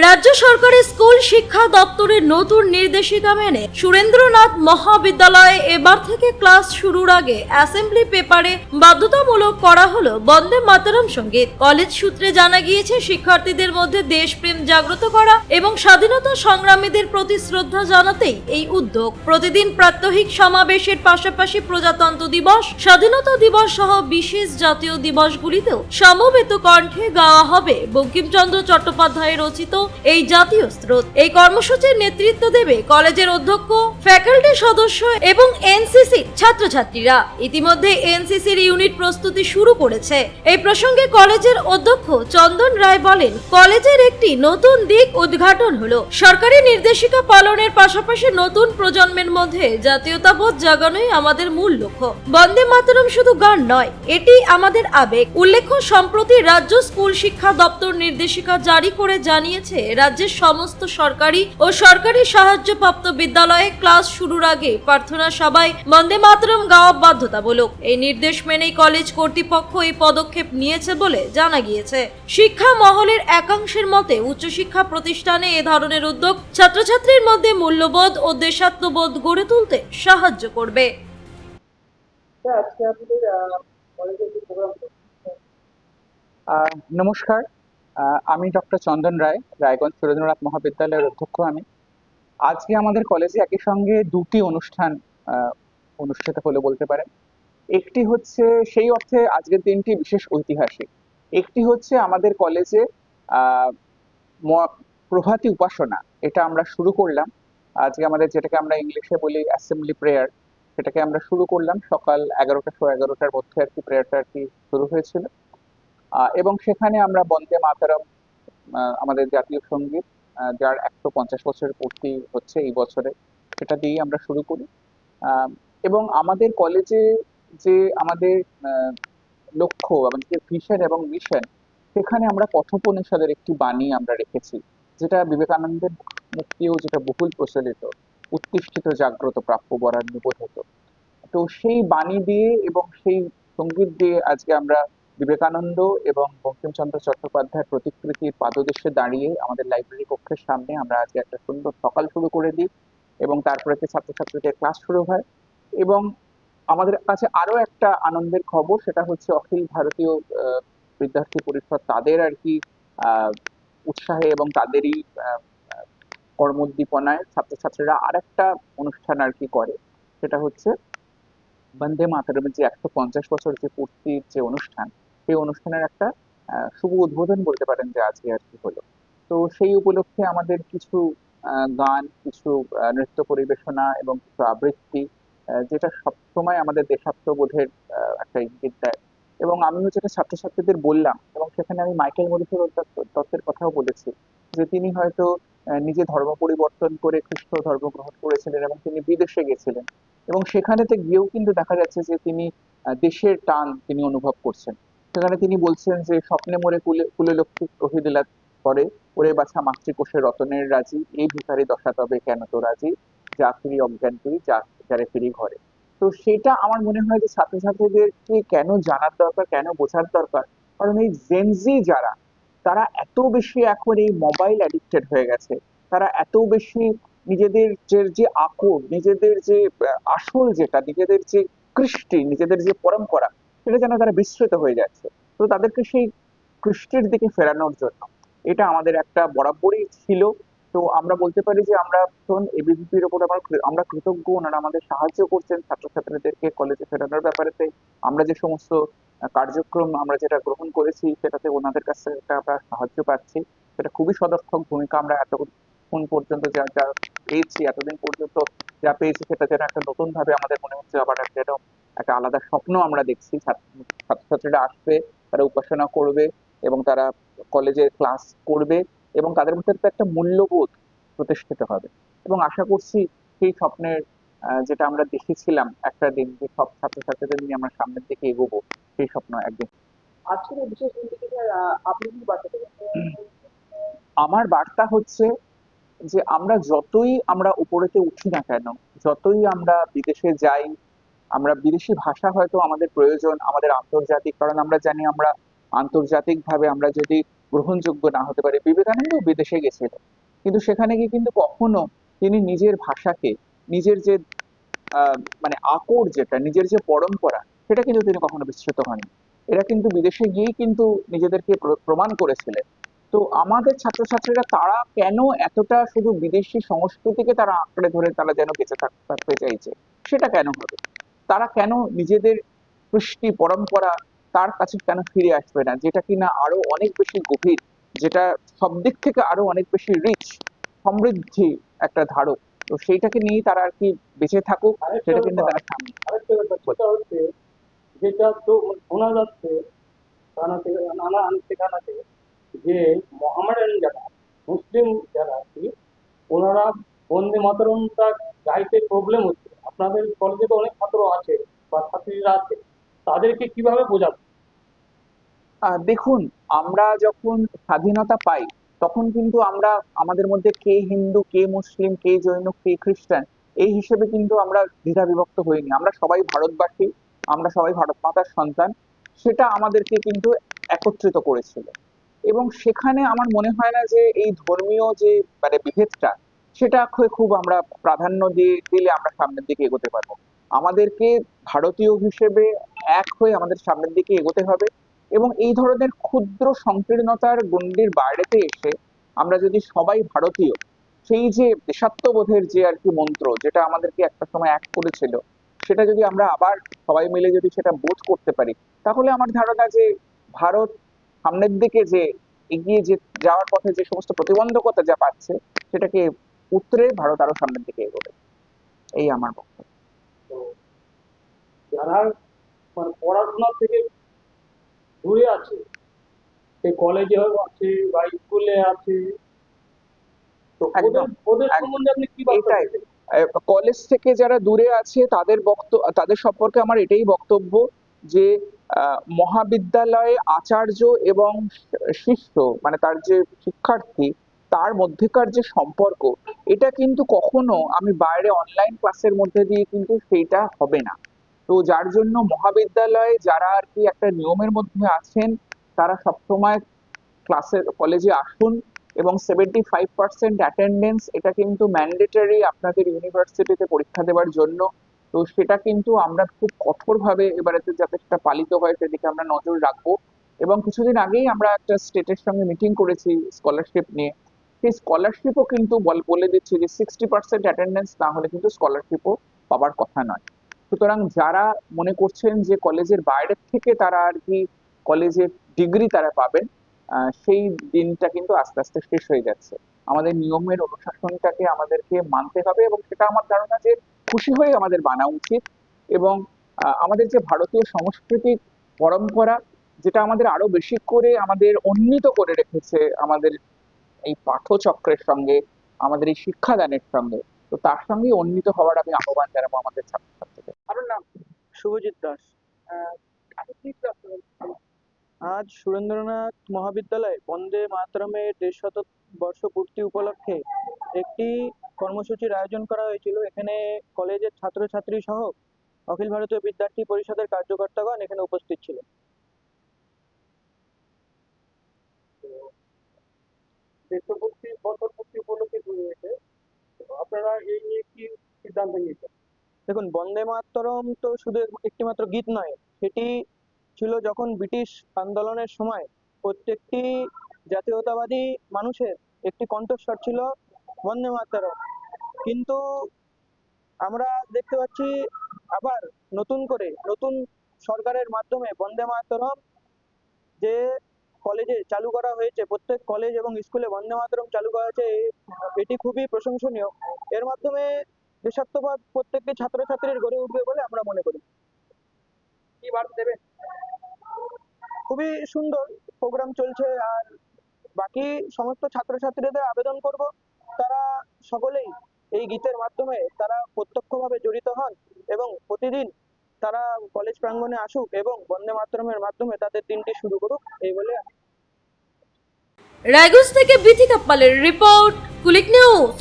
রাজ্য সরকারের স্কুল শিক্ষা দপ্তরের নতুন নির্দেশিকা মেনে সুরেন্দ্রনাথ মহাবিদ্যালয়ে এবার থেকে ক্লাস শুরুর আগে অ্যাসেম্বলি পেপারে বাধ্যতামূলক করা হলো বন্দে মাতরম সঙ্গীত। কলেজ সূত্রে জানা গিয়েছে, শিক্ষার্থীদের মধ্যে দেশপ্রেম জাগ্রত করা এবং স্বাধীনতা সংগ্রামীদের প্রতি শ্রদ্ধা জানাতেই এই উদ্যোগ। প্রতিদিন প্রাত্যহিক সমাবেশের পাশাপাশি প্রজাতন্ত্র দিবস, স্বাধীনতা দিবস সহ বিশেষ জাতীয় দিবসগুলিতেও সমবেত কণ্ঠে গাওয়া হবে বঙ্কিমচন্দ্র চট্টোপাধ্যায়ের রচিত এই জাতীয় স্রোত। এই কর্মসূচির নেতৃত্ব দেবে কলেজের অধ্যক্ষ, ফ্যাকাল্টি সদস্য এবং এনসিসি ছাত্রছাত্রীরা। ইতিমধ্যে এনসিসির ইউনিট প্রস্তুতি শুরু করেছে। এই প্রসঙ্গে কলেজের অধ্যক্ষ চন্দন রায় বলেন, কলেজের একটি নতুন দিক উদ্ঘাটন হলো। সরকারি নির্দেশিকা পালনের পাশাপাশি নতুন প্রজন্মের মধ্যে জাতীয়তাবোধ জাগানোই আমাদের মূল লক্ষ্য। বন্দে মাতরম শুধু গান নয়, এটি আমাদের আবেগ। উল্লেখ্য, সম্প্রতি রাজ্য স্কুল শিক্ষা দপ্তর নির্দেশিকা জারি করে জানিয়েছে, রাজ্যের সমস্ত সরকারি ও সরকারি সাহায্যপ্রাপ্ত বিদ্যালয়ে ক্লাস শুরুর আগে প্রার্থনা সভায় বন্দে মাতরম গাওয়া বাধ্যতামূলক। এই নির্দেশ মেনেই কলেজ কর্তৃপক্ষ এই পদক্ষেপ নিয়েছে বলে জানা গিয়েছে। শিক্ষা মহলের একাংশের মতে, উচ্চশিক্ষা প্রতিষ্ঠানে এ ধরনের উদ্যোগ ছাত্রছাত্রীর মধ্যে মূল্যবোধ ও দেশাত্মবোধ গড়ে তুলতে সাহায্য করবে। নমস্কার, আমি ডক্টর চন্দন রায়, রায়গঞ্জ সুরেন্দ্রনাথ মহাবিদ্যালয়ের অধ্যক্ষ। আমি আজকে আমাদের কলেজে একই সঙ্গে দুটি অনুষ্ঠান অনুষ্ঠিত হলো বলতে পারেন। একটি হচ্ছে, সেই অর্থে আজকের দিনটি বিশেষ ঐতিহাসিক। একটি হচ্ছে আমাদের কলেজে প্রভাতী উপাসনা, এটা আমরা শুরু করলাম আজকে। আমাদের যেটাকে আমরা ইংলিশে বলি অ্যাসেম্বলি প্রেয়ার, সেটাকে আমরা শুরু করলাম সকাল 11টার মধ্যে আর কি প্রেয়ারটা আর কি শুরু হয়েছিল। এবং সেখানে আমরা বন্দে মাতরম, আমাদের জাতীয় সঙ্গীত, যার 150 বছরের পূর্তি হচ্ছে এই বছরে, সেটা দিয়ে আমরা শুরু করি। এবং আমাদের কলেজে যে আমাদের লক্ষ্য, আমাদের যে ভিশন এবং মিশন, সেখানে আমরা কথোপনিষদের একটি বাণী আমরা রেখেছি, যেটা বিবেকানন্দের মুক্তিও যেটা বহুল প্রচলিত, উত্তিষ্ঠিত জাগ্রত প্রাপ্য বরার নিবোধত। তো সেই বাণী দিয়ে এবং সেই সঙ্গীত দিয়ে আজকে আমরা বিবেকানন্দ এবং বঙ্কিমচন্দ্র চট্টোপাধ্যায়ের প্রতিকৃতির পাদদেশে দাঁড়িয়ে আমাদের লাইব্রেরি কক্ষের সামনে আমরা আজকে একটা সুন্দর সকাল শুরু করে দিই এবং তারপরে ছাত্রছাত্রীদের ক্লাস শুরু হয়। এবং আমাদের কাছে আরো একটা আনন্দের খবর, সেটা হচ্ছে অখিল ভারতীয় বিদ্যার্থী পরিষদ, তাদের আর কি উৎসাহে এবং তাদেরই কর্মোদ্দীপনায় ছাত্রছাত্রীরা আরেকটা অনুষ্ঠান আর কি করে, সেটা হচ্ছে বন্দে মাতরমের যে 150 বছর যে পূর্তির যে অনুষ্ঠান, সেই অনুষ্ঠানের একটা শুভ উদ্বোধন বলতে পারেন যে আজকে আর কি হলো। তো সেই উপলক্ষে আমাদের কিছু গান, কিছু নৃত্য পরিবেশনা এবং কিছু আবৃত্তি, যেটা সবসময় আমাদের দেশাত্মবোধের একটা ইঙ্গিত দেয়। এবং আমিও যেটা ছাত্রছাত্রীদের বললাম, এবং সেখানে আমি মাইকেল মধুসূদন দত্তের কথাও বলেছি, যে তিনি হয়তো নিজে ধর্ম পরিবর্তন করে খ্রিস্ট ধর্ম গ্রহণ করেছিলেন এবং তিনি বিদেশে গেছিলেন, এবং সেখানেতে গিয়েও কিন্তু দেখা যাচ্ছে যে তিনি দেশের টান তিনি অনুভব করছেন। সেখানে তিনি বলছেন যে, স্বপ্নে মোরে কুলে লক্ষ্মী কহিদিলা পরে, ওরে বাছা মাতৃকোষে রতনের রাজি, এই ভিখারি দশা তবে কেন তো রাজি, যা ফিরি অজ্ঞান তুই, যা যারে ফিরি ঘরে। তো সেটা আমার মনে হয় যে ছাত্রছাত্রীদেরকে কেন জানার দরকার, কেন বোঝার দরকার, কারণ এই জেনজি যারা, তারা এত বেশি এখন এই মোবাইল অ্যাডিক্টেড হয়ে গেছে, তারা এত বেশি নিজেদের যে আকর, নিজেদের যে আসল, যেটা নিজেদের যে কৃষ্টি, নিজেদের যে পরম্পরা, সেটা যেন তারা বিস্মৃত হয়ে যাচ্ছে। তো তাদেরকে সেই কৃষ্টির দিকে ফেরানোর জন্য এটা আমাদের একটা বরাবরই ছিল। তো আমরা বলতে পারি যে আমরা এবিভিপির ওপর আমরা কৃতজ্ঞ, ওনারা আমাদের সাহায্য করছেন ছাত্রছাত্রীদেরকে কলেজে ফেরানোর ব্যাপারেতে। আমরা যে সমস্ত কার্যক্রম আমরা যেটা গ্রহণ করেছি, সেটাতে ওনাদের কাছ থেকে আমরা সাহায্য পাচ্ছি। সেটা খুবই সদর্থক ভূমিকা আমরা এতক্ষণ পর্যন্ত যা যা পেয়েছি, এতদিন পর্যন্ত যা পেয়েছি, সেটা যেন একটা নতুন ভাবে আমাদের মনে হচ্ছে আবার যেন একটা আলাদা স্বপ্ন আমরা দেখছি। ছাত্রছাত্রীরা আসবে, তারা উপাসনা করবে এবং তারা কলেজে ক্লাস করবে, এবং তাদের মধ্যে একটা মূল্যবোধ প্রতিষ্ঠিত হবে। এবং আশা করছি সেই স্বপ্নের যেটা আমরা দেখেছিলাম একটা দিন, যে সব ছাত্রছাত্রীদের নিয়ে আমরা সামনের দিকে এগোবো, সেই স্বপ্ন একদিন। আজকের এই বিশেষ দিন থেকে আপনি কি বার্তা দেবেন? আমার বার্তা হচ্ছে যে আমরা যতই আমরা উপরেতে উঠি না কেন, যতই আমরা বিদেশে যাই, আমরা বিদেশি ভাষা হয়তো আমাদের প্রয়োজন, আমাদের আন্তর্জাতিক, কারণ আমরা জানি আমরা আন্তর্জাতিক ভাবে আমরা যদি গ্রহণযোগ্য না হতে পারে। বিবেকানন্দ বিদেশে গেছিল, কিন্তু সেখানে গিয়ে কিন্তু কখনো তিনি নিজের ভাষাকে, নিজের যে মানে আকর, যেটা নিজের যে পরম্পরা, সেটা কিন্তু তিনি কখনো বিস্মৃত হননি। এরা কিন্তু বিদেশে গিয়েই কিন্তু নিজেদেরকে প্রমাণ করেছিলেন। তো আমাদের ছাত্রছাত্রীরা তারা কেন এতটা শুধু বিদেশি সংস্কৃতিকে তারা আঁকড়ে ধরে তারা যেন বেঁচে থাকতে চাইছে, সেটা কেন হবে? তারা কেন নিজেদের কৃষ্টি পরম্পরা তার কাছে কেন ফিরে আসবে না, যেটা কিনা আরো অনেক বেশি গভীর, যেটা সব দিক থেকে আরো অনেক বেশি রিচ, সমৃদ্ধি একটা ধারক। তো সেইটাকে নিয়েই তারা আর কি বেঁচে থাকুক, আরেকটা সেটা কিন্তু ব্যাপার, তারা সামনে। আরেকটা ব্যাপার সেটা হচ্ছে, যেটা তো শোনা যাচ্ছে থানা থেকে, নানা ঠিকানা থেকে, যে মোহামেডান যারা, মুসলিম যারা আর কি, ওনারা বন্দে মাতরমটা গাইতে প্রবলেম হচ্ছে। আপনাদের কলেজে তো অনেক ছাত্র আছে বা ছাত্রীরা আছে, তাদেরকে কিভাবে বোঝাবো? দেখুন, আমরা যখন স্বাধীনতা পাই তখন কিন্তু আমরা আমাদের মধ্যে কে হিন্দু, কে মুসলিম, কে জৈন, কে খ্রিস্টান, এই হিসেবে কিন্তু আমরা দ্বিধা বিভক্ত হইনি। আমরা সবাই ভারতবাসী, আমরা সবাই ভারত মাতার সন্তান। সেটা আমাদেরকে কিন্তু একত্রিত করেছিল। এবং সেখানে আমার মনে হয় না যে এই ধর্মীয় যে মানে বিভেদটা, সেটা খুব আমরা প্রাধান্য দিয়ে দিলে আমরা সামনের দিকে এগোতে পারবো। আমাদেরকে ভারতীয় হিসেবে এক হয়ে আমাদের সামনের দিকে এগোতে হবে। এবং এই ধরনের ক্ষুদ্র সংকীর্ণতার গণ্ডির বাইরেতে এসে আমরা যদি সবাই ভারতীয়, সেই যে দেশাত্মবোধের যে আর কি মন্ত্র, যেটা আমাদেরকে একটা সময় এক করেছিল, সেটা যদি আমরা আবার সবাই মিলে যদি সেটা বোধ করতে পারি, তাহলে আমার ধারণা যে ভারত সামনের দিকে যে এগিয়ে যে যাওয়ার পথে যে সমস্ত প্রতিবন্ধকতা যা পাচ্ছে, সেটাকে উতরে ভারত আরো সামনের দিকে এগোবে। এই আমার বক্তব্য। তো যারা মানে পড়াশোনা থেকে দূরে আছে, সে কলেজে আছে বা স্কুলে আছে, তো ওদের একদম, ওদের একদম, সম্বন্ধে আপনি কি বার্তা এটাই। দেবেন? কলেজ থেকে যারা দূরে আছে তাদের সম্পর্কে আমার এটাই বক্তব্য যে মহাবিদ্যালয়ে আচার্য এবং শিষ্য, মানে তার যে শিক্ষার্থী, তার মধ্যেকার যে সম্পর্ক, এটা কিন্তু কখনো আমি বাইরে অনলাইন ক্লাসের মধ্যে দিয়ে কিন্তু সেইটা হবে না। তো যার জন্য মহাবিদ্যালয়ে যারা আর কি একটা নিয়মের মধ্যে আছেন, তারা সবসময় কলেজে আসুন। এবং 75% অ্যাটেন্ডেন্স, এটা কিন্তু ম্যান্ডেটরি আপনাদের ইউনিভার্সিটিতে পরীক্ষা দেওয়ার জন্য। তো সেটা কিন্তু আমরা খুব কঠোরভাবে এবারেতে যাতে সেটা পালিত হয় সেদিকে আমরা নজর রাখবো। এবং কিছুদিন আগেই আমরা একটা স্টেটের সঙ্গে মিটিং করেছি স্কলারশিপ নিয়ে। সেই স্কলারশিপও কিন্তু বলে দিচ্ছি যে 60% অ্যাটেন্ডেন্স না হলে কিন্তু স্কলারশিপও পাওয়ার কথা নয়। সুতরাং যারা মনে করছেন যে কলেজের বাইরে থেকে তারা আর কি কলেজের ডিগ্রি তারা পাবেন, সেই দিনটা কিন্তু আস্তে আস্তে শেষ হয়ে যাচ্ছে। আমাদের নিয়মের অনুশাসনটাকে আমাদেরকে মানতে হবে, এবং সেটা আমার ধারণা যে খুশি হয়ে আমাদের মানা উচিত। এবং আমাদের যে ভারতীয় সাংস্কৃতিক পরম্পরা, যেটা আমাদের আরো বেশি করে আমাদের উন্নীত করে রেখেছে আমাদের এই পাঠচক্রের সঙ্গে, আমাদের এই শিক্ষাদানের সঙ্গে, তো তার সঙ্গে উন্নীত হওয়ার আমি আহ্বান জানাবো আমাদের ছাত্রছাত্রীদের। আপনার নাম? শুভজিৎ দাস। আপনি কি ক্লাস করেন? আজ সুরেন্দ্রনাথ মহাবিদ্যালয়ে বন্দে মাতরমের ১৫০ বর্ষ পূর্তি উপলক্ষে একটি কর্মসূচির আয়োজন করা হয়েছিল। এখানে কলেজের ছাত্রছাত্রী সহ অখিল ভারতীয় বিদ্যার্থী পরিষদের কার্যকর্তাগণ এখানে উপস্থিত ছিলেন। দেশপূর্তি বছর পূর্তি উপলক্ষে শুরু হয়েছে, তো আপনারা এই নিয়ে কি সিদ্ধান্ত নিয়েছেন? দেখুন, বন্দে মাতরম তো শুধু একটিমাত্র গীত নয়, সেটি ছিল যখন ব্রিটিশ আন্দোলনের সময় প্রত্যেকটি জাতীয়তাবাদী মানুষের একটি কণ্ঠস্বর ছিল বন্দে মাতরম। কিন্তু আমরা দেখতে পাচ্ছি আবার নতুন করে নতুন সরকারের মাধ্যমে বন্দে মাতরম যে কলেজে চালু করা হয়েছে, প্রত্যেক কলেজ এবং স্কুলে বন্দে মাতরম চালু করা হয়েছে, এটি খুবই প্রশংসনীয়। এর মাধ্যমে দেশাত্মবোধ প্রত্যেকটি ছাত্রছাত্রীর গড়ে উঠবে বলে আমরা মনে করি। কি বার্তা দেবেন? খুবই সুন্দর প্রোগ্রাম চলছে। আর বাকি সমস্ত ছাত্রছাত্রীদের আবেদন করব, তারা সকলেই এই গীতের মাধ্যমে তারা প্রত্যক্ষভাবে জড়িত হন এবং প্রতিদিন তারা কলেজ প্রাঙ্গণে আসুক এবং বন্দে মাতরমের মাধ্যমে তাদের দিনটি শুরু করুক, এই বলে রায়গঞ্জ থেকে বিথি কাপ্পালের রিপোর্ট, কুলিক নিউজ।